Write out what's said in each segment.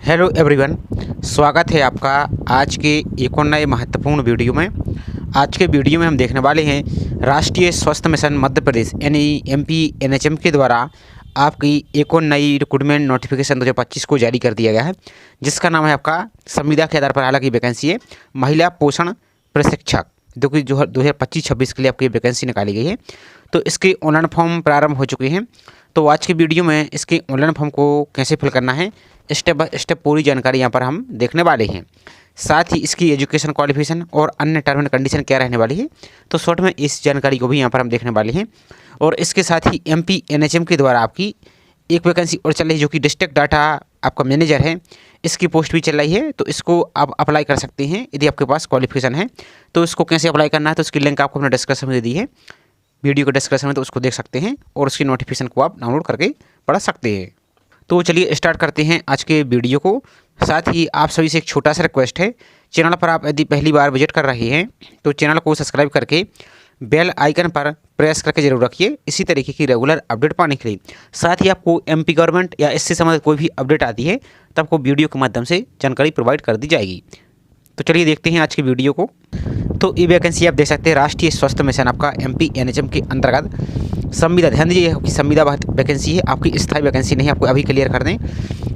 Hello everyone, स्वागत है आपका आज के एक और नए महत्वपूर्ण वीडियो में। आज के वीडियो में हम देखने वाले हैं राष्ट्रीय स्वास्थ्य मिशन मध्य प्रदेश यानी एमपी एनएचएम के द्वारा आपकी एक और नई रिक्रूटमेंट नोटिफिकेशन 2025 को जारी कर दिया गया है, जिसका नाम है आपका संविदा के आधार पर हालांकि वैकेंसी है महिला पोषण प्रशिक्षक, जो कि 2025-26 के लिए आपकी वैकेंसी निकाली गई है। तो इसके ऑनलाइन फॉर्म प्रारंभ हो चुके हैं। तो आज की वीडियो में इसके ऑनलाइन फॉर्म को कैसे फिल करना है स्टेप बाय स्टेप पूरी जानकारी यहाँ पर हम देखने वाले हैं। साथ ही इसकी एजुकेशन क्वालिफिकेशन और अन्य टर्म एंड कंडीशन क्या रहने वाली है, तो शॉर्ट में इस जानकारी को भी यहाँ पर हम देखने वाले हैं। और इसके साथ ही एमपी एनएचएम के द्वारा आपकी एक वैकेंसी और चल रही है, जो कि डिस्ट्रिक्ट डाटा आपका मैनेजर है, इसकी पोस्ट भी चल रही है। तो इसको आप अप्लाई कर सकते हैं यदि आपके पास क्वालिफिकेशन है। तो इसको कैसे अप्लाई करना है, तो इसकी लिंक आपको अपने डिस्क्रिप्शन में दे दी है, वीडियो के डिस्क्रिप्शन में, तो उसको देख सकते हैं और उसकी नोटिफिकेशन को आप डाउनलोड करके पढ़ सकते हैं। तो चलिए स्टार्ट करते हैं आज के वीडियो को। साथ ही आप सभी से एक छोटा सा रिक्वेस्ट है, चैनल पर आप यदि पहली बार विजिट कर रहे हैं तो चैनल को सब्सक्राइब करके बेल आइकन पर प्रेस करके जरूर रखिए, इसी तरीके की रेगुलर अपडेट पाने के लिए। साथ ही आपको एमपी गवर्नमेंट या इससे संबंधित कोई भी अपडेट आती है तो आपको वीडियो के माध्यम से जानकारी प्रोवाइड कर दी जाएगी। तो चलिए देखते हैं आज की वीडियो को। तो ये वैकेंसी आप देख सकते हैं राष्ट्रीय स्वास्थ्य मिशन आपका एमपी एनएचएम के अंतर्गत संविदा, ध्यान दीजिए आपकी संविदा वैकेंसी है, आपकी स्थायी वैकेंसी नहीं है, आपको अभी क्लियर कर दें।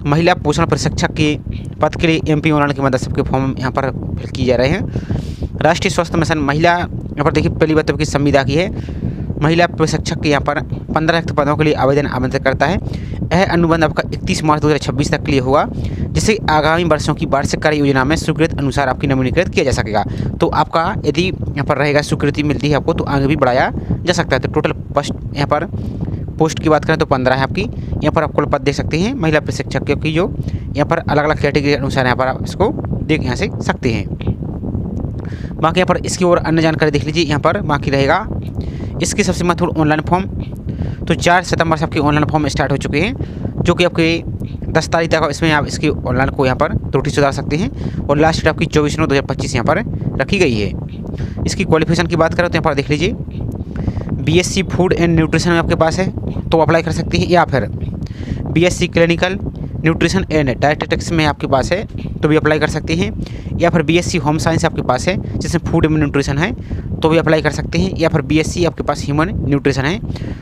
महिला पोषण प्रशिक्षक के पद के लिए एमपी ऑनलाइन की मदद से आपके फॉर्म यहाँ पर फिल किए जा रहे हैं। राष्ट्रीय स्वास्थ्य मिशन महिला, यहाँ पर देखिए पहली बात तो आपकी संविदा की है। महिला प्रशिक्षक के यहाँ पर 15 रिक्त पदों के लिए आवेदन आमंत्रित करता है। यह अनुबंध आपका 31 मार्च 2026 तक के लिए होगा, जिससे आगामी वर्षों की वार्षिक कार्य योजना में स्वीकृत अनुसार आपकी नवीनीकृत किया जा सकेगा। तो आपका यदि यहाँ पर रहेगा स्वीकृति मिलती है आपको, तो आगे भी बढ़ाया जा सकता है। तो टोटल यहाँ पर पोस्ट की बात करें तो 15 है आपकी। यहाँ पर आपको पद देख सकते हैं महिला प्रशिक्षक की, जो यहाँ पर अलग अलग कैटेगरी के अनुसार यहाँ पर आप इसको देख यहाँ से सकते हैं। बाकी यहाँ पर इसकी और अन्य जानकारी देख लीजिए। यहाँ पर बाकी रहेगा इसकी सबसे महत्वपूर्ण ऑनलाइन फॉर्म। तो 4 सितंबर से आपके ऑनलाइन फॉर्म स्टार्ट हो चुके हैं, जो कि आपके 10 तारीख तक इसमें आप इसकी ऑनलाइन को यहाँ पर त्रुटि सुधार सकते हैं। और लास्ट डेट आपकी 24/9/2025 यहाँ पर रखी गई है। इसकी क्वालिफिकेशन की बात करें तो यहाँ पर देख लीजिए बीएससी फूड एंड न्यूट्रिशन में आपके पास है तो अप्लाई कर सकते हैं, या फिर BSc clinical nutrition and dietetics में आपके पास है तो भी अप्लाई कर सकते हैं, या फिर बीएससी होम साइंस आपके पास है जिसमें फूड एंड न्यूट्रिशन है तो भी अप्लाई कर सकते हैं, या फिर बीएससी आपके पास ह्यूमन न्यूट्रिशन है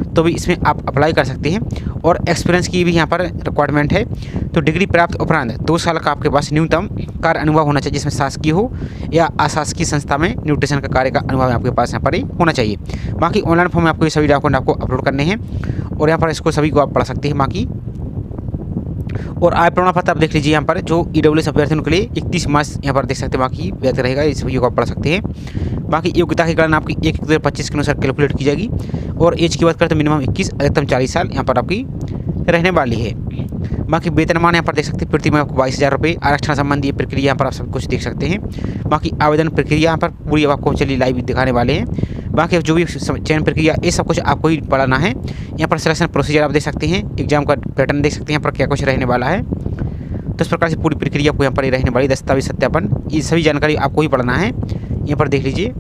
तो भी इसमें आप अप्लाई कर सकते हैं। और एक्सपीरियंस की भी यहाँ पर रिक्वायरमेंट है। तो डिग्री प्राप्त उपरांत 2 साल का आपके पास न्यूनतम कार्य अनुभव होना चाहिए, जिसमें शासकीय हो या अशासकीय संस्था में न्यूट्रिशन का कार्य का अनुभव आपके पास यहाँ पर ही होना चाहिए। बाकी ऑनलाइन फॉर्म में आपको ये सभी डॉक्यूमेंट आपको अपलोड करने हैं और यहाँ पर इसको सभी को आप पढ़ सकते हैं। बाकी और आय प्रमाण पत्र आप देख लीजिए, यहाँ पर जो ईडब्ल्यूएस अभ्यर्थियों के लिए 31 मार्च यहाँ पर देख सकते हैं। बाकी व्यक्त रहेगा, इस वीडियो को आप पढ़ सकते हैं। बाकी योग्यता की गणना आपकी 1/2025 के अनुसार कैलकुलेट की जाएगी। और एज की बात करें तो मिनिमम 21 अधिकतम 40 साल यहाँ पर आपकी रहने वाली है। बाकी वेतनमान यहाँ पर देख सकते हैं प्रति माह आपको 22,000 रुपये। आरक्षण संबंधी प्रक्रिया यहाँ पर आप सब कुछ देख सकते हैं। बाकी आवेदन प्रक्रिया यहाँ पर पूरी आपको चलिए लाइव दिखाने वाले हैं। बाकी जो भी चयन प्रक्रिया ये सब कुछ आपको ही पढ़ाना है। यहाँ पर सिलेक्शन प्रोसीजर आप देख सकते हैं, एग्जाम का पैटर्न देख सकते हैं, यहाँ पर क्या कुछ रहने वाला है। तो इस प्रकार से पूरी प्रक्रिया आपको यहाँ पर रहने वाली, दस्तावेज सत्यापन, ये सभी जानकारी आपको ही पढ़ना है। यहाँ पर देख लीजिए,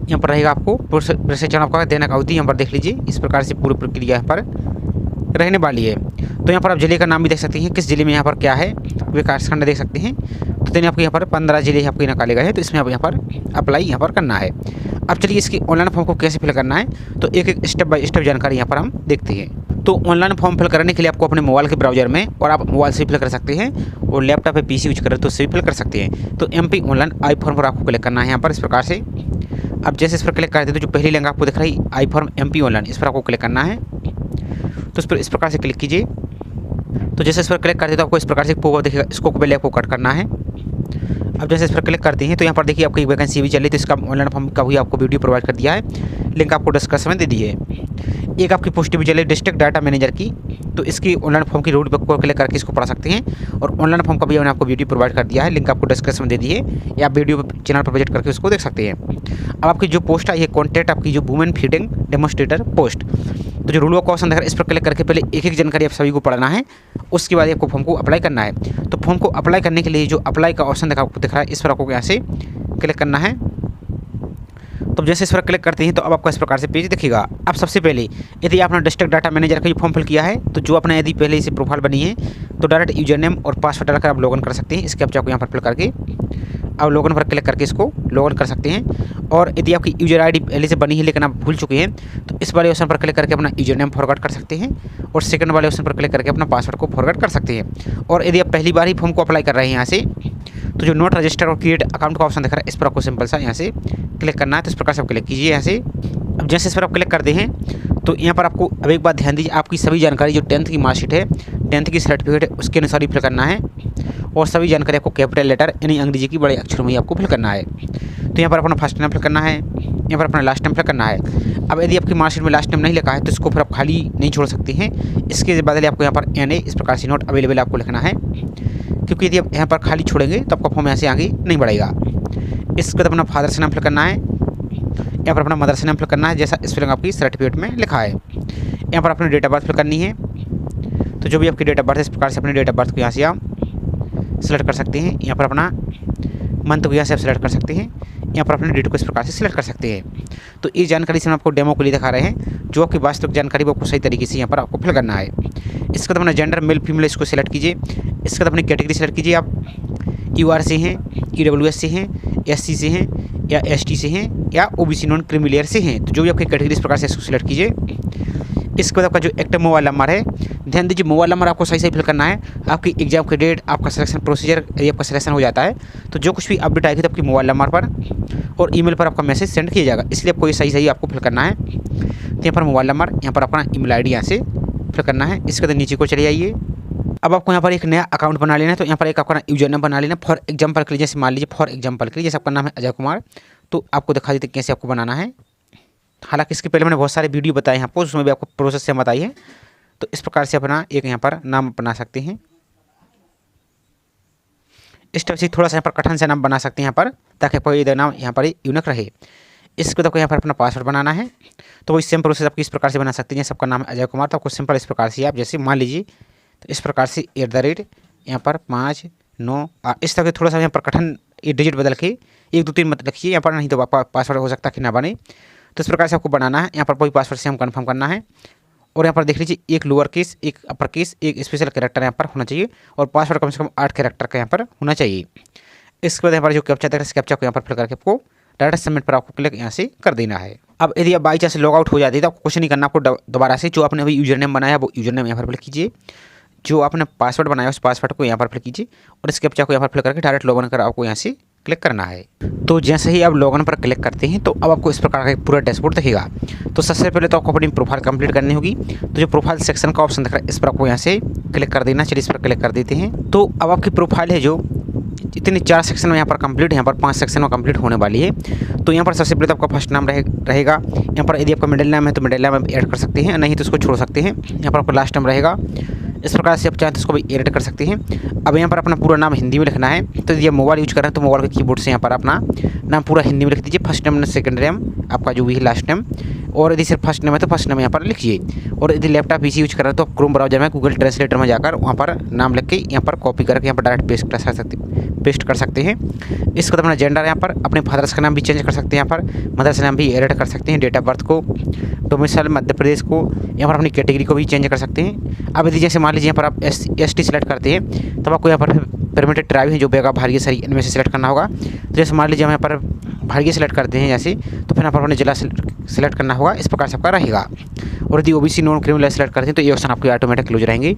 यहाँ पर रहेगा आपको प्रशिक्षण आपका दैनिक अवधि, यहाँ पर देख लीजिए इस प्रकार से पूरी प्रक्रिया यहाँ पर रहने वाली है। तो यहाँ पर आप जिले का नाम भी देख सकते हैं, किस जिले में यहाँ पर क्या है, विकास खंड देख सकते हैं। तो देने आपको यहाँ पर 15 जिले आपको निकाले गए हैं, तो इसमें आप यहाँ पर अप्लाई यहाँ पर करना है। अब चलिए इसकी ऑनलाइन फॉर्म को कैसे फिल करना है, तो एक एक स्टेप बाय स्टेप जानकारी यहाँ पर हम देखते हैं। तो ऑनलाइन फॉर्म फिल करने के लिए आपको अपने मोबाइल के ब्राउजर में, और आप मोबाइल से फिल कर सकते हैं और लैपटॉप पे पीसी यूज करें तो उससे भी फिल कर सकते हैं। तो एमपी ऑनलाइन आई फॉर्म पर आपको क्लिक करना है यहाँ पर इस प्रकार से। अब जैसे इस पर क्लिक करते हैं तो जो पहली लिंक आपको दिख रही है आई फॉर्म एमपी ऑनलाइन, इस पर आपको क्लिक करना है। तो इस पर इस प्रकार से क्लिक कीजिए। तो जैसे इस पर क्लिक करते हैं तो आपको इस प्रकार से पॉपअप दिखेगा, इसको पहले आपको कट करना है। अब जैसे इस पर क्लिक करते हैं तो यहाँ पर देखिए आपकी एक वैकेंसी भी चल रही है, तो इसका ऑनलाइन फॉर्म का भी आपको वीडियो प्रोवाइड कर दिया है, लिंक आपको डिस्क्रिप्शन में दे दी है। एक आपकी पोस्ट भी चल रही है डिस्ट्रिक्ट डाटा मैनेजर की, तो इसकी ऑनलाइन फॉर्म की रूट पर क्लिक करके इसको पढ़ सकते हैं। और ऑनलाइन फॉर्म का भी मैंने आपको वीडियो प्रोवाइड कर दिया है, लिंक आपको डिस्क्रिप्शन में दे दी है, या आप वीडियो चैनल पर विजिट करके उसको देख सकते हैं। अब आपकी जो पोस्ट है ये कॉन्टैक्ट आपकी जो वुमेन फीडिंग डेमोस्ट्रेटर पोस्ट, तो जो रूल ऑफ क्वेश्चन दिख रहा है इस पर क्लिक करके पहले एक एक जानकारी आप सभी को पढ़ना है, उसके बाद आपको फॉर्म को अप्लाई करना है। तो फॉर्म को अप्लाई करने के लिए जो अप्लाई का ऑप्शन आपको दिख रहा है इस पर आपको यहाँ से क्लिक करना है। तो जैसे इस पर क्लिक करते हैं तो अब आपको इस प्रकार से पेज दिखेगा। अब सबसे पहले यदि आपने डिस्ट्रिक्ट डाटा मैनेजर का ये फॉर्म फिल किया है तो जो अपना यदि पहले इसे प्रोफाइल बनी है तो डायरेक्ट यूजर नेम और पासवर्ड डालकर आप लॉगिन कर सकते हैं। इसके आपको यहाँ पर फिल करके अब लॉगिन पर क्लिक करके इसको लॉगिन कर सकते हैं। और यदि आपकी यूजर आईडी पहले से बनी है लेकिन आप भूल चुके हैं तो इस वाले ऑप्शन पर क्लिक करके अपना यूजर नेम फॉरवर्ड कर सकते हैं और सेकंड वाले ऑप्शन पर क्लिक करके अपना पासवर्ड को फॉरवर्ड कर सकते हैं। और यदि आप पहली बार ही फॉर्म को अप्लाई कर रहे हैं यहाँ से तो जो नोट रजिस्टर और क्रिएट अकाउंट का ऑप्शन दिख रहा है इस पर आपको सिंपल सा यहाँ से क्लिक करना है। तो इस प्रकार से आप क्लिक कीजिए यहाँ से। अब जैसे इस पर आप क्लिक करते हैं तो यहाँ पर आपको अब एक बात ध्यान दीजिए, आपकी सभी जानकारी जो 10th की मार्कशीट है, 10th की सर्टिफिकेट है उसके अनुसार ही फिल करना है और सभी जानकारी आपको कैपिटल लेटर यानी अंग्रेजी की बड़े अक्षरों में ही आपको फिल करना है। तो यहाँ पर अपना फर्स्ट नेम फिल करना है, यहाँ पर अपना लास्ट नेम फिल करना है। अब यदि आपकी मार्कशीट में लास्ट नेम नहीं लिखा है तो इसको फिर आप खाली नहीं छोड़ सकते हैं, इसके बदले आपको यहाँ पर NA इस प्रकार से नोट अवेलेबल आपको लिखना है, क्योंकि यदि आप यहाँ पर खाली छोड़ेंगे तो आपका फॉर्म यहाँ से आगे नहीं बढ़ेगा। इसके बाद अपना फादर से नाम फिल करना है, यहाँ पर अपना मदर से नाम फिल करना है जैसा स्पेलिंग आपकी सर्टिफिकेट में लिखा है। यहाँ पर अपनी डेट ऑफ बर्थ फिल करनी है, तो जो भी आपकी डेट ऑफ बर्थ है इस प्रकार से अपनी डेट ऑफ बर्थ को यहाँ से आप सेलेक्ट कर सकते हैं। यहाँ पर अपना मंथ को यहाँ से आप सेलेक्ट कर सकते हैं, यहाँ पर अपने डेट को इस प्रकार से सिलेक्ट कर सकते हैं। तो ये जानकारी से हम आपको डेमो के लिए दिखा रहे हैं, जो आपकी वास्तविक जानकारी वो आपको सही तरीके से यहाँ पर आपको फिल करना है। इसके बाद अपना जेंडर मेल फीमेल इसको सिलेक्ट कीजिए। इसके बाद अपनी कैटेगरी सेलेक्ट कीजिए, आप UR से हैं, EWS से हैं, SC से हैं या ST से हैं या OBC नॉन क्रीमी लेयर से हैं, तो जो भी आपकी कैटेगरी इस प्रकार से इसको सिलेक्ट कीजिए। इसके बाद आपका जो एक्टिव मोबाइल नंबर है, ध्यान दीजिए मोबाइल नंबर आपको सही फिल करना है। आपकी एग्जाम की डेट, आपका सिलेक्शन प्रोसीजर, यदि आपका सिलेक्शन हो जाता है तो जो कुछ भी अपडेट आएगी तो आपकी मोबाइल नंबर पर और ईमेल पर आपका मैसेज सेंड किया जाएगा, इसलिए आपको ये सही आपको फिल करना है। तो यहाँ पर मोबाइल नंबर, यहाँ पर अपना ईमेल ID यहाँ से फिल करना है। इसके बाद नीचे को चले जाइए। अब आपको यहाँ पर एक नया अकाउंट बना लेना है, तो यहाँ पर एक आपका यूजर नेम बना लेना। फॉर एग्जाम्पल के लिए जैसे मान लीजिए फॉर एग्जाम्पल के लिए जैसे आपका नाम है अजय कुमार, तो आपको दिखा देते कैसे आपको बनाना है। हालांकि इसके पहले मैंने बहुत सारे वीडियो बताए हैं आपको, उसमें भी आपको प्रोसेस से बताई है। तो इस प्रकार से अपना एक यहाँ पर नाम बना सकते हैं। इस टाइप से थोड़ा सा यहाँ पर कठिन से नाम बना सकते हैं यहाँ पर, ताकि आपको ये नाम यहाँ पर यूनिक रहे। इसके बाद आपको यहाँ पर अपना पासवर्ड बनाना है, तो वही सेम प्रोसेस आपकी इस प्रकार से बना सकते हैं। जैसे आपका नाम है अजय कुमार, तो आपको सिंपल इस प्रकार से आप जैसे मान लीजिए तो इस प्रकार से @ यहाँ पर 5 9 इस तरह के थोड़ा सा यहाँ पर कठिन ये डिजिट बदल के 1 2 3 मत लिखिए यहाँ पर, नहीं तो आपका पासवर्ड हो सकता है कि ना बने। तो इस प्रकार से आपको बनाना है। यहाँ पर कोई पासवर्ड से हम कन्फर्म करना है और यहाँ पर देख लीजिए एक लोअर केस, एक अपर केस, एक स्पेशल कैरेक्टर यहाँ पर होना चाहिए और पासवर्ड कम से कम 8 कैरेक्टर का यहाँ पर होना चाहिए। इसके बाद यहाँ पर जो कैप्चा देख रहे हैं, कैप्चा को यहाँ पर फिल करके आपको डायरेक्ट सबमिट पर आपको क्लिक यहाँ से कर देना है। अब यदि आप बाई चांस लॉग आउट हो जाती है तो आपको कुछ नहीं करना, आपको दोबारा से जो आपने अभी यूजर नेम बनाया वो यूजर नेम यहाँ पर फिल कीजिए, जो आपने पासवर्ड बनाया उस पासवर्ड को यहाँ पर फिल कीजिए और इस कैप्चा को यहाँ पर फिल करके डायरेक्ट लॉगिन कर आपको यहाँ से क्लिक करना है। तो जैसे ही आप लॉगिन पर क्लिक करते हैं तो अब आपको इस प्रकार का पूरा डैशबोर्ड दिखेगा। तो सबसे पहले तो आपको अपनी प्रोफाइल कंप्लीट करनी होगी, तो जो प्रोफाइल सेक्शन का ऑप्शन दिख रहा है इस पर आपको यहाँ से क्लिक कर देना। चलिए इस पर क्लिक कर देते हैं। तो अब आपकी प्रोफाइल है जो इतनी 4 सेक्शन में यहाँ पर कंप्लीट, यहाँ पर 5 सेक्शन में कंप्लीट होने वाली है। तो यहाँ पर सबसे पहले तो आपका फर्स्ट नाम रहेगा। यहाँ पर यदि आपका मिडिल नाम है तो मिडिल नाम ऐड कर सकते हैं, नहीं तो इसको छोड़ सकते हैं। यहाँ पर आपका लास्ट नाम रहेगा, इस प्रकार से आप चाहें तो इसको भी एडिट कर सकते हैं। अब यहाँ पर अपना पूरा नाम हिंदी में लिखना है, तो यदि आप मोबाइल यूज कर रहे हैं तो मोबाइल के कीबोर्ड से यहाँ पर अपना नाम पूरा हिंदी में लिख दीजिए। फर्स्ट नेम, सेकंड नेम, आपका जो भी है लास्ट नेम, और यदि सिर्फ फर्स्ट नेम है तो फर्स्ट नेम यहाँ पर लिखिए। और यदि लैपटॉप PC यूज कर रहे हैं तो आप क्रोम ब्राउजर में गूगल ट्रांसलेटर में जाकर वहाँ पर नाम लिख के यहाँ पर कॉपी करके यहाँ पर डायरेक्ट पेस्ट कर सकते हैं। इसके बाद अपना जेंडर यहाँ पर अपने फादर्स का नाम भी चेंज कर सकते हैं, यहाँ पर मदर्स नाम भी एडिट कर सकते हैं, डेट ऑफ बर्थ को, डोमिसाइल मध्य प्रदेश को, यहाँ पर अपनी कैटेगरी को भी चेंज कर सकते हैं। अब यदि जैसे मान लीजिए यहाँ पर आप ST सेलेक्ट करते हैं तब आपको यहाँ पर परमिटेड ट्राइब है जो बेगा भारतीय सही इनमें से सिलेक्ट करना होगा। तो जैसे मान लीजिए हम यहाँ पर भारतीय सेलेक्ट करते हैं जैसे, तो फिर यहाँ पर अपने जिला सेलेक्ट करना होगा, इस प्रकार से आपका रहेगा। और यदि OBC नॉन क्रीमी सेलेक्ट करते हैं तो ये ऑप्शन आपके ऑटोमेटिक क्लोज रहेंगे।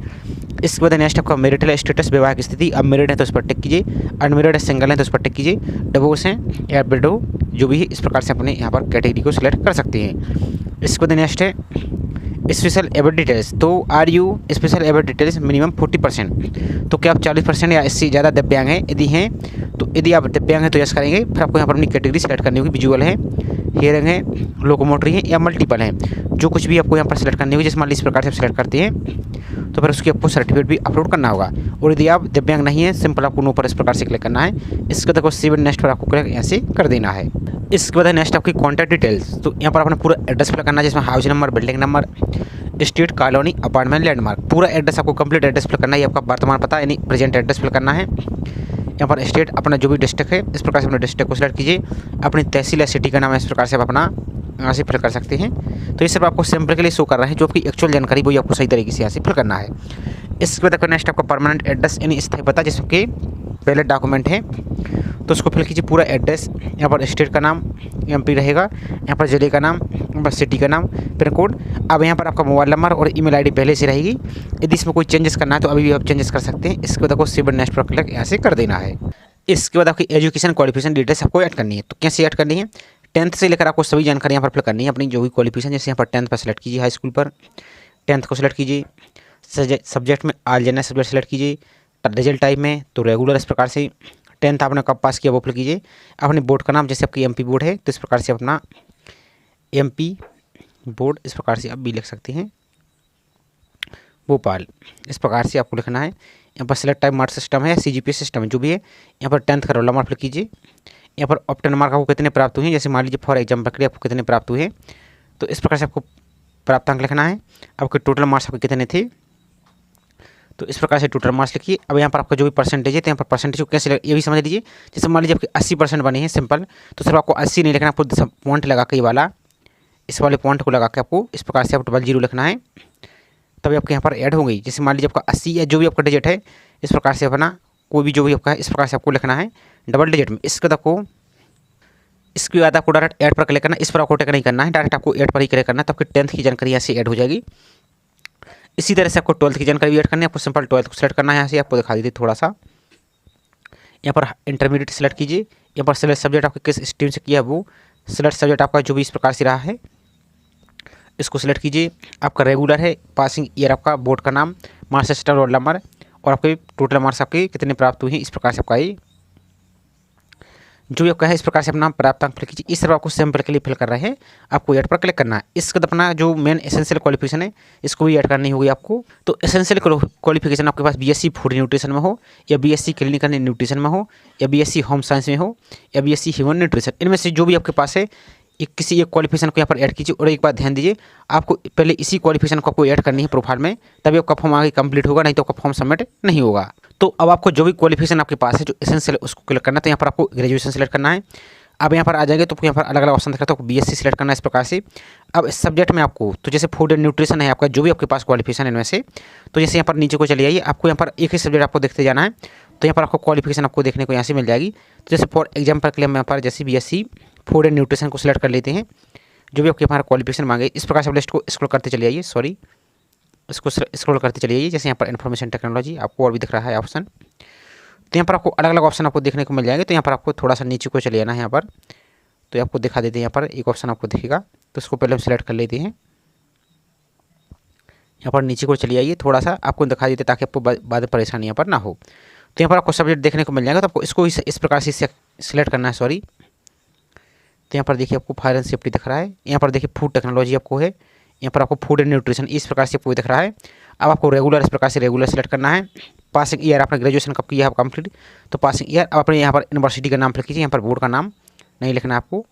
इसके बाद नेक्स्ट आपका मैरिटल स्टेटस, वैवाहिक स्थिति, अब मैरिड है तो उस पर टिक कीजिए, अनमेरिड है सिंगल है तो उस पर टिक कीजिए, डिवोर्स है या विडो जो भी है, इस प्रकार से अपने यहाँ पर कैटेगरी को सिलेक्ट कर सकते हैं। इसके बाद नेक्स्ट है स्पेशल एबल डिटेल्स, तो are you special able details minimum 40%, तो क्या आप 40% या इससे ज़्यादा दिव्यांग हैं? यदि हैं तो यदि आप दिव्यांग हैं तो यस करेंगे। फिर आपको यहाँ पर अपनी कैटेगरी सेलेक्ट करनी होगी, विजुअल है, हियरिंग है, लोकोमोटरी है या मल्टीपल है, जो कुछ भी आपको यहाँ पर सेलेक्ट करनी होगी। जैसे मान लीजिए इस प्रकार से सेलेक्ट करते हैं तो फिर उसकी आपको सर्टिफिकेट भी अपलोड करना होगा। और यदि आप दिव्यांग नहीं है, सिंपल आपको नो पर इस प्रकार से क्लिक करना है। इसके बाद आपको सेव नेक्स्ट पर आपको क्लिक ऐसे कर देना है। इसके बाद नेक्स्ट आपकी कॉन्टैक्ट डिटेल्स, तो यहाँ पर अपना पूरा एड्रेस फिल करना है, जिसमें house number, building number, street, colony, apartment, landmark, पूरा एड्रेस आपको कंप्लीट एड्रेस फिल करना है। आपका वर्तमान पता यानी प्रेजेंट एड्रेस फिल करना है। यहाँ पर स्टेट अपना जो भी डिस्ट्रिक्ट है इस प्रकार से अपने डिस्ट्रिक्ट को सिलेक्ट कीजिए। अपनी तहसील या सिटी का नाम है इस प्रकार से आप अपना यहाँ से फिल कर सकते हैं। तो ये सब आपको सैम्पल के लिए शो कर रहा है, जो आपकी एक्चुअल जानकारी वही आपको सही तरीके से यहाँ से फिल करना है। इसके बाद आपका नेक्स्ट आपका परमानेंट एड्रेस यानी स्थायी पता जिसके वैलिड डॉक्यूमेंट है तो उसको फिल कीजिए। पूरा एड्रेस, यहाँ पर स्टेट का नाम एमपी रहेगा, यहाँ पर जिले का नाम, यहाँ पर सिटी का नाम, पिन कोड। अब यहाँ पर आपका मोबाइल नंबर और ईमेल आईडी पहले से रहेगी। यदि इसमें कोई चेंजेस करना है तो अभी भी आप चेंजेस कर सकते हैं। इसके बाद आपको सेव नेक्स्ट पर क्लिक यहाँ से कर देना है। इसके बाद आपकी एजुकेशन क्वालिफिकेशन डिटेल्स आपको ऐड करनी है। तो कैसे ऐड करनी है, 10th से लेकर आपको सभी जानकारी यहाँ पर फिल करनी है अपनी जो भी क्वालिफिकेशन। जैसे यहाँ पर 10th पर सेलेक्ट कीजिए, हाई स्कूल पर 10th को सिलेक्ट कीजिए। सब्जेक्ट में ऑल जनरल सब्जेक्ट सेलेक्ट कीजिए। रिजल्ट टाइप में तो रेगुलर इस प्रकार से 10th आपने कब पास किया वो फिल कीजिए। अपने बोर्ड का नाम, जैसे आपकी एमपी बोर्ड है तो इस प्रकार से अपना एमपी बोर्ड इस प्रकार से आप भी लिख सकते हैं, भोपाल इस प्रकार से आपको लिखना है। यहाँ पर सेलेक्ट टाइप मार्क सिस्टम है, सीजीपीए सिस्टम जो भी है। यहाँ पर 10th का रोल नंबर फिल कीजिए। यहाँ पर ऑप्टेन मार्क आपको कितने प्राप्त हुए हैं, जैसे मान लीजिए फॉर एग्जाम्पल के लिए आपको कितने प्राप्त हुए हैं तो इस प्रकार से आपको प्राप्तांक लिखना है। आपके टोटल मार्क्स आपके कितने थे तो इस प्रकार से टोटल मार्क्स लिखिए। अब यहाँ पर आपका जो भी परसेंटेज है तो यहाँ पर परसेंटेज को कैसे ये भी समझ लीजिए। जैसे मान लीजिए आपके 80% बने हैं सिंपल, तो सिर्फ आपको 80 नहीं लिखना, आपको पॉइंट लगा के ये वाला इस वाले पॉइंट को लगा के आपको इस प्रकार से आप 00 लिखना है, तभी आपके यहाँ पर ऐड हो गई। जैसे मान लीजिए आपका 80 या जो भी आपका डिजिट है इस प्रकार से अपना कोई भी जो भी आपका है इस प्रकार से आपको लिखना है डबल डिजिट में। इसके बाद आपको डायरेक्ट ऐड पर क्लिक करना, इस पर आपको टिक नहीं करना है, डायरेक्ट आपको ऐड पर ही क्लिक करना है। तो आपकी 10th की जानकारी यहाँ से ऐड हो जाएगी। इसी तरह से आपको 12th की जानकारी ऐड करनी है। आपको सिंपल 12th को सिलेक्ट करना है, यहाँ से आपको दिखा दीजिए थोड़ा सा। यहाँ पर इंटरमीडिएट सेलेक्ट कीजिए। यहाँ पर सेलेक्ट सब्जेक्ट आपके किस स्ट्रीम से किया वो सेलेक्ट सब्जेक्ट आपका जो भी इस प्रकार से रहा है इसको सिलेक्ट कीजिए। आपका रेगुलर है, पासिंग ईयर आपका, बोर्ड का नाम, मार्क्स सिस्टम, रोल नंबर और आपके टोटल मार्क्स आपके कितने प्राप्त हुए हैं इस प्रकार से आपका ये जो भी आपका है इस प्रकार से अपना प्राप्तांक फिल कीजिए। इस तरह आपको सैम्पल के लिए फिल कर रहे हैं, आपको ऐड पर क्लिक करना है। इसके बाद अपना जो मेन एसेंशियल क्वालिफिकेशन है इसको भी ऐड करनी होगी आपको। तो एसेंशियल क्वालिफिकेशन आपके पास बीएससी फूड न्यूट्रिशन में हो या बीएससी क्लिनिकल न्यूट्रिशन में हो या बीएससी होम साइंस में हो या बीएससी ह्यूमन न्यूट्रिशन, इनमें से जो भी आपके पास है किसी एक क्वालिफिकेशन को यहाँ पर ऐड कीजिए। और एक बात ध्यान दीजिए, आपको पहले इसी क्वालिफिकेशन को आपको ऐड करनी है प्रोफाइल में, तभी आपका फॉर्म आगे कंप्लीट होगा, नहीं तो आपका फॉर्म सबमिट नहीं होगा। तो अब आपको जो भी क्वालिफिकेशन आपके पास है जो एसेंशियल उसको क्लिक करना है। तो यहाँ पर आपको ग्रेजुएशन सेलेक्ट करना है। अब यहाँ पर आ जाएंगे तो यहाँ पर अलग अलग ऑप्शन दिख रहा है, तो बीएससी सेलेक्ट करना है इस प्रकार से। अब इस सब्जेक्ट में आपको तो जैसे फूड एंड न्यूट्रिशन है आपका जो भी आपके पास क्वालिफिकेशन है इनमें से, तो जैसे यहाँ पर नीचे को चले आइए, आपको यहाँ पर एक ही सब्जेक्ट आपको देखते जाना है। तो यहाँ पर आपको क्वालिफिकेशन आपको देखने को यहाँ से मिल जाएगी। तो जैसे फॉर एग्जाम्पल के लिए हम यहाँ पर जैसे बीएससी फूड एंड न्यूट्रिशन को सिलेक्ट कर लेते हैं, जो भी आपके हमारा क्वालिफिकेशन मांगे इस प्रकार से आप लिस्ट को स्क्रॉल करते चले आइए, सॉरी इसको स्क्रॉल करते चले आइए। जैसे यहाँ पर इन्फॉर्मेशन टेक्नोलॉजी आपको और भी दिख रहा है ऑप्शन, तो यहाँ पर आपको अलग अलग ऑप्शन आपको देखने को मिल जाएंगे। तो यहाँ पर आपको थोड़ा सा नीचे को चले आना है यहाँ पर, तो आपको दिखा देते हैं। यहाँ पर एक ऑप्शन आपको दिखेगा तो उसको पहले हम सिलेक्ट कर लेते हैं। यहाँ पर नीचे को चले आइए, थोड़ा सा आपको दिखा देते ताकि आपको बाद में परेशानी यहाँ पर ना हो। तो यहाँ पर आपको सब्जेक्ट देखने को मिल जाएगा, तो आपको इसको इस प्रकार से सिलेक्ट करना है, सॉरी। तो यहाँ पर देखिए आपको फायर एंड सेफ्टी दिख रहा है, यहाँ पर देखिए फूड टेक्नोलॉजी आपको है, यहाँ पर आपको फूड एंड न्यूट्रिशन इस प्रकार से आपको दिख रहा है। अब आपको रेगुलर इस प्रकार से रेगुलर सेलेक्ट करना है। पासिंग ईयर आपने ग्रेजुएशन कब किया है कंप्लीट, तो पासिंग ईयर। अब अपने यहाँ पर यूनिवर्सिटी का नाम फिल कीजिए, यहाँ पर बोर्ड का नाम नहीं लिखना है आपको।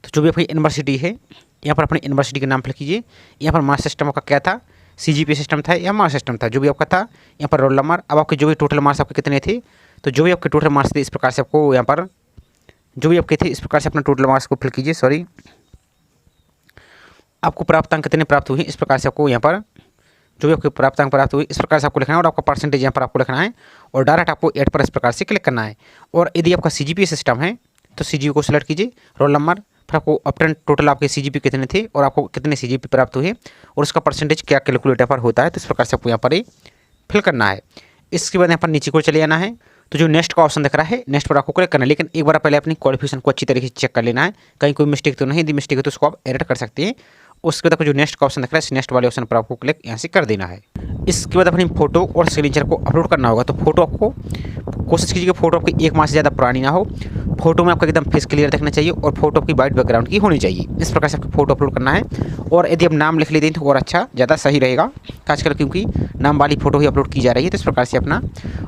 तो जो भी आपकी यूनिवर्सिटी है यहाँ पर अपनी यूनिवर्सिटी का नाम फिल कीजिए। यहाँ पर मार्क्स सिस्टम आपका क्या था, सीजीपीए सिस्टम था या मार्क्स सिस्टम था, जो भी आपका था। यहाँ पर रोल नंबर, अब आपके जो भी टोटल मार्क्स आपके कितने थे, तो जो भी आपके टोटल मार्क्स थे इस प्रकार से आपको यहाँ पर जो भी आपके थे इस प्रकार से अपना टोटल मार्क्स को फिल कीजिए, सॉरी। आपको प्राप्तांक कितने प्राप्त हुए इस प्रकार से आपको यहाँ पर जो भी आपके प्राप्तांक प्राप्त हुए इस प्रकार से आपको लिखना है, और आपका परसेंटेज यहाँ पर आपको लिखना है, और डायरेक्ट आपको ऐड पर इस प्रकार से क्लिक करना है। और यदि आपका सीजीपीए सिस्टम है तो सीजीपीए को सिलेक्ट कीजिए, रोल नंबर, फिर आपको अपटेन टोटल आपके सीजीपीए कितने थे और आपको कितने सीजीपीए प्राप्त हुए और उसका परसेंटेज क्या कैलकुलेटर पर होता है, तो इस प्रकार से आपको यहाँ पर फिल करना है। इसके बाद यहाँ पर नीचे को चले जाना है, तो जो नेक्स्ट का ऑप्शन दिख रहा है नेक्स्ट पर आपको क्लिक करना है। लेकिन एक बार पहले अपनी क्वालिफिकेशन को अच्छी तरीके से चेक कर लेना है, कहीं कोई मिस्टेक तो नहीं, यदि मिस्टेक है तो उसको आप एडिट कर सकते हैं। उसके बाद जो नेक्स्ट का ऑप्शन दिख रहा है इस नेक्स्ट वाले ऑप्शन पर आपको क्लिक यहाँ से कर देना है। इसके बाद अपनी फोटो और सिग्नेचर को अपलोड करना होगा। तो फोटो आपको कोशिश कीजिए कि फोटो आपकी 1 माह से ज़्यादा पुरानी ना हो, फोटो में आपका एकदम फेस क्लियर दिखना चाहिए और फोटो आपकी वाइट बैकग्राउंड की होनी चाहिए। इस प्रकार से आपको फोटो अपलोड करना है। और यदि आप नाम लिख लेते हैं तो और अच्छा ज़्यादा सही रहेगा, खासकर क्योंकि नाम वाली फोटो ही अपलोड की जा रही है। तो इस प्रकार से अपना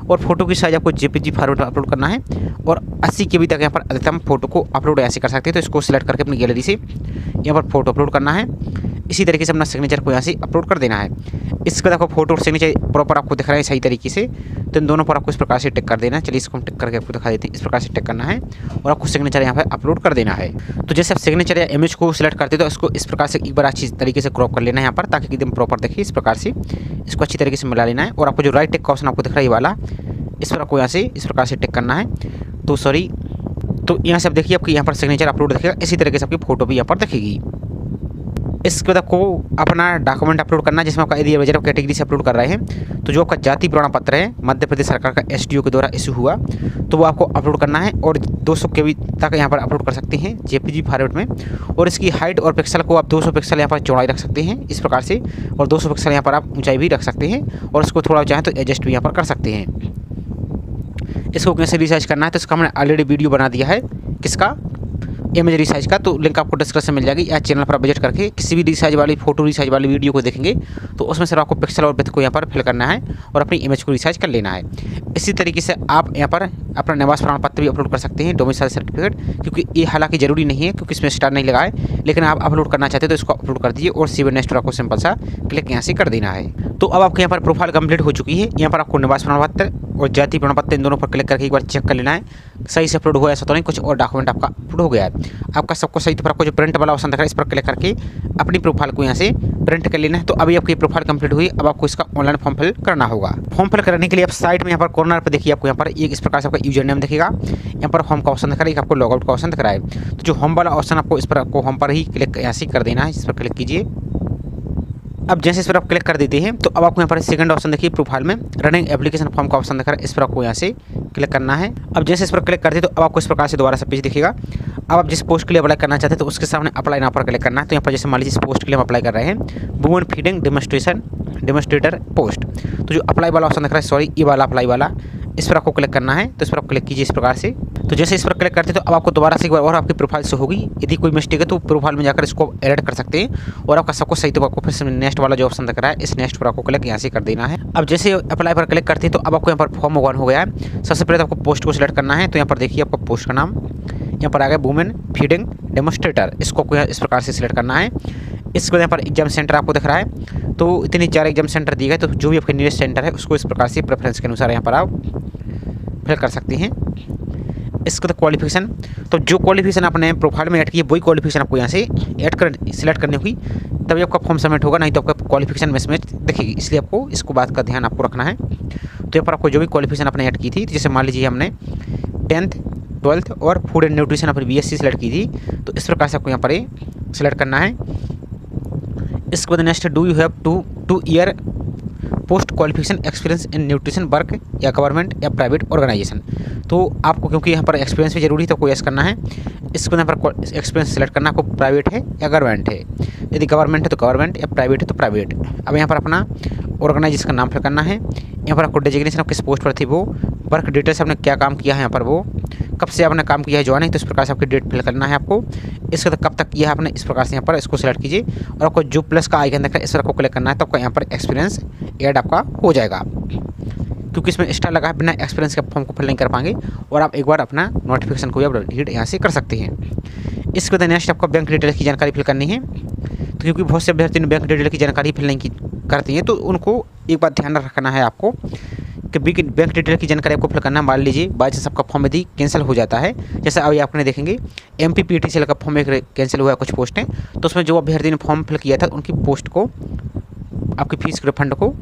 और फोटो की साइज आपको जेपीजी फॉर्मेट में अपलोड करना है, और 80 KB तक यहाँ पर अधिकतम फोटो को अपलोड ऐसे कर सकते हैं। तो इसको सिलेक्ट करके अपनी गैलरी से यहाँ पर फोटो अपलोड करना है। इसी तरीके से अपना सिग्नेचर को यहाँ से अपलोड कर देना है। इसके बाद आपको फोटो और सिग्नेचर प्रॉपर आपको दिख रहा है सही तरीके से, तो इन दोनों पर आपको इस प्रकार से टिक कर देना है। चलिए इसको हम टिक करके आपको दिखा देते हैं। इस प्रकार से टिक करना है और आपको सिग्नेचर यहाँ पर अपलोड कर देना है। तो जैसे आप सिग्नेचर या इमेज को सिलेक्ट करते हो तो इसको इस प्रकार से एक बार अच्छी तरीके से क्रॉप कर लेना है यहाँ पर, ताकि एकदम प्रॉपर देखिए। इस प्रकार से इसको अच्छी तरीके से मिला लेना है और आपको जो राइट टिक का ऑप्शन आपको दिख रहा है ये वाला, इस पर आपको यहाँ से इस प्रकार से टिक करना है। तो सॉरी, तो यहाँ से आप देखिए आपकी यहाँ पर सिग्नेचर अपलोड दिखेगा, इसी तरीके से आपकी फोटो भी यहाँ पर दिखेगी। इसके बाद आपको अपना डॉक्यूमेंट अपलोड करना है, जिसमें आपका एरिया वगैरह कैटेगरी से अपलोड कर रहे हैं। तो जो आपका जाति प्रमाण पत्र है मध्य प्रदेश सरकार का एसडीओ के द्वारा इशू हुआ, तो वो आपको अपलोड करना है और 200 KB तक यहाँ पर अपलोड कर सकते हैं जेपीजी फॉर्मेट में। और इसकी हाइट और पिक्सल को आप 200 पिक्सल यहाँ पर चौड़ाई रख सकते हैं इस प्रकार से, और 200 पिक्सल यहाँ पर आप ऊंचाई भी रख सकते हैं, और उसको थोड़ा चाहें तो एडजस्ट भी यहाँ पर कर सकते हैं। इसको कैसे रिसाइज करना है तो इसका हमने ऑलरेडी वीडियो बना दिया है, किसका, इमेज रिसाइज का, तो लिंक आपको डिस्क्रिप्शन में मिल जाएगी। या चैनल पर विजिट करके किसी भी रिसाइज वाली फोटो रिसाइज वाली वीडियो को देखेंगे तो उसमें सिर्फ आपको पिक्सल और विड्थ को यहाँ पर फिल करना है और अपनी इमेज को रिसाइज कर लेना है। इसी तरीके से आप यहाँ पर अपना निवास प्रमाण पत्र भी अपलोड कर सकते हैं, डोमिसाइल सर्टिफिकेट, क्योंकि ये हालांकि जरूरी नहीं है क्योंकि इसमें स्टार नहीं लगा है, लेकिन आप अपलोड करना चाहते हैं तो इसको अपलोड कर दीजिए और सेव नेक्स्ट पर आपको सिंपल सा क्लिक यहाँ से कर देना है। तो अब आपके यहाँ पर प्रोफाइल कंप्लीट हो चुकी है। यहाँ पर आपको निवास प्रमाण पत्र और जाति प्रमाण पत्र इन दोनों पर क्लिक करके एक बार चेक कर लेना है सही से अपलोड हुआ है, ऐसा तो नहीं कुछ और डॉक्यूमेंट आपका अपलोड हो गया है। आपका सबको सही, तो पर आपको जो प्रिंट वाला ऑप्शन दिख रहा है इस पर क्लिक करके अपनी प्रोफाइल को यहाँ से प्रिंट कर लेना है। तो अभी आपकी प्रोफाइल कंप्लीट हुई, अब आपको इसका ऑनलाइन फॉर्म फिल करना होगा। फॉर्म फिल करने के लिए आप साइड में यहाँ पर कॉर्नर पर देखिए आपको यहाँ पर एक इस प्रकार से आपका यूजर नेम दिखेगा, यहाँ पर होम का ऑप्शन दिख रहा है, एक आपको लॉगआउट का ऑप्शन दिख रहा है। तो जो होम वाला ऑप्शन आपको इस पर आपको होम पर ही क्लिक यहाँ से कर देना है, इस पर क्लिक कीजिए। अब जैसे इस पर आप क्लिक कर देते हैं तो अब आपको यहाँ पर सेकंड ऑप्शन देखिए प्रोफाइल में रनिंग एप्लीकेशन फॉर्म का ऑप्शन दिख रहा है, इस पर आपको यहाँ से क्लिक करना है। अब जैसे इस पर क्लिक करते हैं तो अब आपको इस प्रकार से दोबारा से पेज दिखेगा। अब आप जिस पोस्ट के लिए अप्लाई करना चाहते हैं तो उसके सामने अप्लाई नाउ पर क्लिक करना है। तो यहाँ पर जैसे मान लीजिए इस पोस्ट के लिए हम अप्लाई कर रहे हैं, वुमेन फीडिंग डेमोन्स्ट्रेटर पोस्ट, तो जो अप्लाई वाला ऑप्शन दिख रहा है, सॉरी ये वाला अप्लाई वाला, इस पर आपको क्लिक करना है। तो इस पर आप क्लिक कीजिए इस प्रकार से। तो जैसे इस पर क्लिक करते हैं तो अब आपको दोबारा से एक बार और आपकी प्रोफाइल से होगी, यदि कोई मिस्टेक है तो प्रोफाइल में जाकर इसको एडिट कर सकते हैं और आपका सब कुछ सही, तो आपको फिर से नेक्स्ट वाला जो ऑप्शन दिख रहा है इस नेक्स्ट पर आपको क्लिक यहाँ से कर देना है। अब जैसे अप्लाई पर क्लिक करते हैं तो अब आपको यहाँ पर फॉर्म ओपन हो गया है। सबसे पहले तो आपको पोस्ट को सिलेक्ट करना है, तो यहाँ पर देखिए आपका पोस्ट का नाम यहाँ पर आ गया वुमेन फीडिंग डेमोन्स्ट्रेटर, इसको इस प्रकार से सिलेक्ट करना है। इसके बाद यहाँ पर एग्जाम सेंटर आपको दिख रहा है, तो इतनी 4 एग्जाम सेंटर दिए गए, तो जो भी आपके नियरेस्ट सेंटर है उसको इस प्रकार से प्रेफरेंस के अनुसार यहाँ पर आप फिल कर सकते हैं। इसके बाद क्वालिफिकेशन, तो जो क्वालिफिकेशन आपने प्रोफाइल में ऐड की है वही क्वालिफिकेशन आपको यहाँ से सिलेक्ट करनी होगी, तभी आपका फॉर्म सबमिट होगा, नहीं तो आपका क्वालिफिकेशन मिसमैच दिखेगी। इसलिए आपको इसको बात का ध्यान आपको रखना है। तो यहाँ पर आपको जो भी क्वालिफिकेशन आपने ऐड की थी, तो जैसे मान लीजिए हमने 10th 12th और फूड एंड न्यूट्रिशन अपनी BSc सेलेक्ट की थी, तो इस प्रकार से आपको यहाँ पर सेलेक्ट करना है। इसके बाद next, do you have 2 year post qualification experience in nutrition work या गवर्नमेंट या प्राइवेट ऑर्गेनाइजेशन, तो आपको क्योंकि यहाँ पर एक्सपीरियंस भी जरूरी है तो आपको यस करना है। इसको यहाँ पर एक्सपीरियंस सेलेक्ट करना आपको प्राइवेट है या गवर्नमेंट है, यदि गवर्नमेंट है तो गवर्नमेंट या प्राइवेट है तो प्राइवेट। अब यहाँ पर अपना ऑर्गेनाइजेशन का नाम फिल करना है, यहाँ पर आपको डेजिग्नेशन आप किस पोस्ट पर थी वो, वर्क डिटेल्स आपने क्या काम किया है, यहाँ पर वो कब से आपने काम किया है ज्वाइनिंग, तो इस प्रकार से आपकी डेट फिल करना है आपको। इसके बाद कब तक किया है आपने, इस प्रकार से यहाँ पर इसको सेलेक्ट कीजिए और आपको जो प्लस का आइकन दिख रहा है इस पर आपको क्लिक करना है, तो आपका यहाँ पर एक्सपीरियंस ऐड आपका हो जाएगा। क्योंकि इसमें स्टार लगा है, बिना एक्सपीरियंस के फॉर्म को फिल नहीं कर पाएंगे और आप एक बार अपना नोटिफिकेशन को भी आप रीड यहाँ से कर सकते हैं। इसके बाद नेक्स्ट आपको बैंक डिटेल की जानकारी फिल करनी है, तो क्योंकि बहुत से अभ्यर्थी बैंक डिटेल की जानकारी फिल नहीं करती हैं, तो उनको एक बात ध्यान रखना है आपको कि बैंक डिटेल की जानकारी आपको फिल करना है। मान लीजिए बाई चांस आपका फॉर्म यदि कैंसिल हो जाता है, जैसे अभी आपने देखेंगे MPPTCL का फॉर्म एक कैंसिल हुआ है कुछ पोस्टें, तो उसमें जो अभ्यर्थी ने फॉर्म फिल किया था उनकी पोस्ट को आपकी फीस के रिफंड को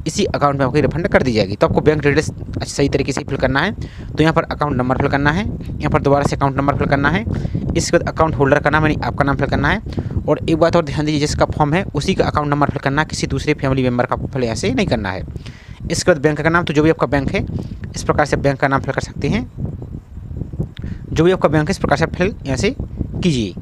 इसी अकाउंट में आपकी रिफंड कर दी जाएगी। तो आपको बैंक डिटेल्स सही तरीके से फिल करना है। तो यहाँ पर अकाउंट नंबर फिल करना है, यहाँ पर दोबारा से अकाउंट नंबर फिल करना है, इसके बाद अकाउंट होल्डर का नाम यानी आपका नाम फिल करना है। और एक बात और ध्यान दीजिए, जिसका फॉर्म है उसी का अकाउंट नंबर फिल करना है, किसी दूसरे फैमिली मेम्बर का फिल ऐसे नहीं करना है। इसके बाद बैंक का नाम, तो जो भी आपका बैंक है इस प्रकार से बैंक का नाम फिल कर सकते हैं, जो भी आपका बैंक है इस प्रकार से फिल यहाँ से कीजिए।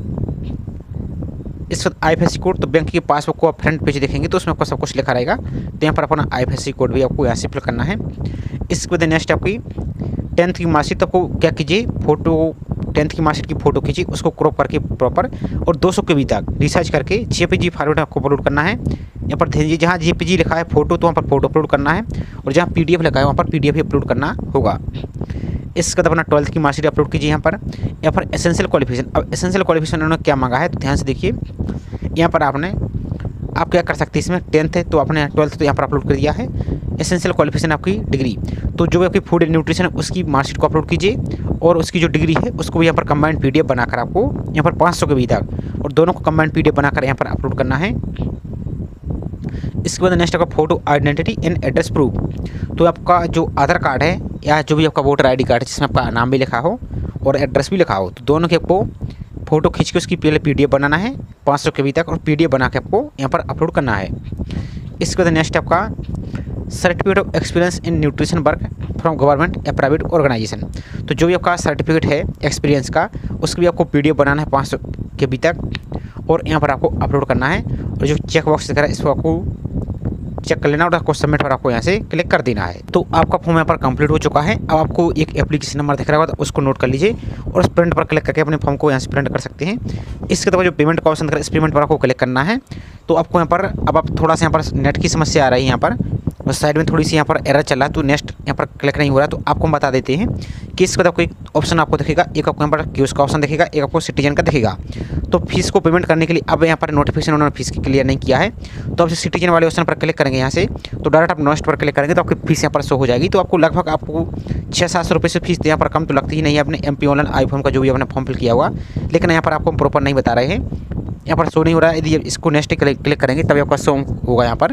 इस वक्त IFSC कोड, तो बैंक की पासबुक को आप फ्रंट पेज देखेंगे तो उसमें आपको सब कुछ लिखा रहेगा, तो यहाँ पर अपना IFSC कोड भी आपको यहाँ से फिल करना है। इसके बाद नेक्स्ट आपकी 10th की मार्कशीट, तो आपको क्या कीजिए, फोटो 10th की मार्कशीट की फ़ोटो खींची, उसको क्रॉप करके प्रॉपर और 200 KB तक रिसाइज करके JPG फॉर्मेट में आपको अपलोड करना है। यहाँ पर ध्यान दीजिए, जहाँ JPG लिखा है फोटो तो वहाँ पर फोटो अपलोड करना है, और जहाँ PDF लिखा है वहाँ पर PDF ही अपलोड करना होगा। इसके बाद अपना 12th की मार्कशीट अपलोड कीजिए। यहाँ पर एसेंशियल क्वालिफिकेशन, अब एसेंशियल क्वालिफिकेशन उन्होंने क्या मांगा है, तो ध्यान से देखिए, यहाँ पर आपने आप क्या कर सकते हैं, इसमें 10th है तो आपने 12th तो यहाँ पर अपलोड कर दिया है, एसेंशियल क्वालिफिकेशन आपकी डिग्री, तो जो भी आपकी फूड एंड न्यूट्रिशन है उसकी मार्कशीट को अपलोड कीजिए और उसकी जो डिग्री है उसको भी यहाँ पर कंबाइंड पीडीएफ बनाकर आपको यहाँ पर 500 के बी तक, और दोनों को कंबाइंड पीडीएफ बनाकर यहाँ पर अपलोड करना है। इसके बाद नेक्स्ट आपका photo identity and address proof, तो आपका जो आधार कार्ड है या जो भी आपका वोटर आईडी कार्ड है जिसमें आपका नाम भी लिखा हो और एड्रेस भी लिखा हो, तो दोनों के आपको फ़ोटो खींच के उसकी पहले पीडीएफ बनाना है 500 के बी तक, और पीडीएफ बना के आपको यहाँ पर अपलोड करना है। इसके बाद नेक्स्ट आपका certificate of experience in nutrition work from government या प्राइवेट ऑर्गेनाइजेशन, तो जो भी आपका सर्टिफिकेट है एक्सपीरियंस का उसकी भी आपको पीडीएफ बनाना है 500 के बी तक, और यहाँ पर आपको अपलोड करना है। और जो चेक बॉक्स दिख रहा है इसको आपको चेक कर लेना और आपको सबमिट पर आपको यहाँ से क्लिक कर देना है। तो आपका फॉर्म यहाँ पर कंप्लीट हो चुका है। अब आपको एक एप्लीकेशन नंबर दिख रहा होगा तो उसको नोट कर लीजिए और उस प्रिंट पर क्लिक करके अपने फॉर्म को यहाँ से प्रिंट कर सकते हैं। इसके बाद जो पेमेंट का ऑप्शन दिख रहा है इस पेमेंट पर आपको क्लिक करना है। तो आपको यहाँ पर अब आप थोड़ा सा यहाँ पर नेट की समस्या आ रही है, यहाँ पर और साइड में थोड़ी सी यहाँ पर एरर चल रहा है, तो नेक्स्ट यहाँ पर क्लिक नहीं हो रहा, तो आपको हम बता देते हैं कि इसके बाद आपको एक ऑप्शन आपको दिखेगा, एक आपको यहाँ पर क्यूज का ऑप्शन दिखेगा, एक आपको सिटीजन का दिखेगा। तो फीस को पेमेंट करने के लिए अब यहाँ पर नोटिफिकेशन उन्होंने फीस की क्लियर नहीं किया है, तो आप सिटीजन वाले ऑप्शन पर क्लिक करेंगे यहाँ से, तो डायरेक्ट आप नेक्स्ट पर क्लिक करेंगे तो आपकी फीस यहाँ पर शो हो जाएगी। तो आपको लगभग आपको 600-700 रुपये से फीस यहाँ पर कम तो लगती ही नहीं है अपने MP ऑनलाइन आई फॉर्म का जो भी आपने फॉर्म फिल किया हुआ, लेकिन यहाँ पर आपको प्रॉपर नहीं बता रहे हैं, यहाँ पर शो नहीं हो रहा है। यदि इसको नेक्स्ट क्लिक करेंगे तभी आपका शो होगा यहाँ पर।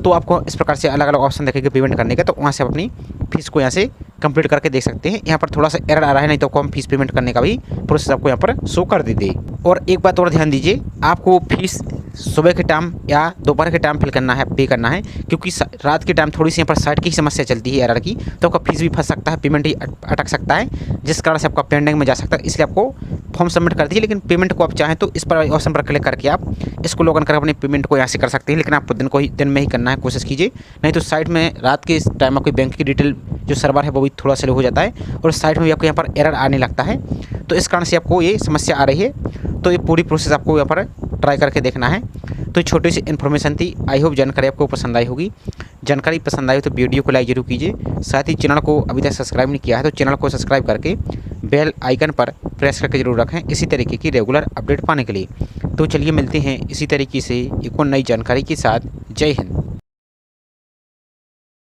तो आपको इस प्रकार से अलग अलग ऑप्शन देखेंगे पेमेंट करने का, तो वहाँ से आप अपनी फीस को यहाँ से कंप्लीट करके देख सकते हैं। यहाँ पर थोड़ा सा एरर आ रहा है, नहीं तो आपको हम फीस पेमेंट करने का भी प्रोसेस आपको यहाँ पर शो कर देते। और एक बात और ध्यान दीजिए, आपको फीस सुबह के टाइम या दोपहर के टाइम फिल करना है, पे करना है, क्योंकि रात के टाइम थोड़ी सी यहाँ पर साइट की समस्या चलती है एरर की, तो आपका फीस भी फंस सकता है, पेमेंट ही अटक सकता है, जिस कारण से आपका पेंडिंग में जा सकता है। इसलिए आपको फॉर्म सबमिट कर दीजिए, लेकिन पेमेंट को आप चाहें तो इस पर ऑप्शन पर क्लिक करके आप इसको लॉगिन कर अपनी पेमेंट को यहाँ से कर सकते हैं, लेकिन आपको दिन में ही करना है, कोशिश कीजिए, नहीं तो साइट में रात के टाइम आपकी बैंक की डिटेल जो सर्वर है वो भी थोड़ा स्लो हो जाता है और साइट में भी आपको यहाँ पर एरर आने लगता है, तो इस कारण से आपको ये समस्या आ रही है। तो ये पूरी प्रोसेस आपको यहाँ पर ट्राई करके देखना है। तो छोटी सी इन्फॉर्मेशन थी, आई होप जानकारी आपको पसंद आई होगी। जानकारी पसंद आई तो वीडियो को लाइक जरूर कीजिए, साथ ही चैनल को अभी तक सब्सक्राइब नहीं किया है तो चैनल को सब्सक्राइब करके बेल आइकन पर प्रेस करके जरूर रखें इसी तरीके की रेगुलर अपडेट पाने के लिए। तो चलिए मिलते हैं इसी तरीके से एक और नई जानकारी के साथ। जय हिंद।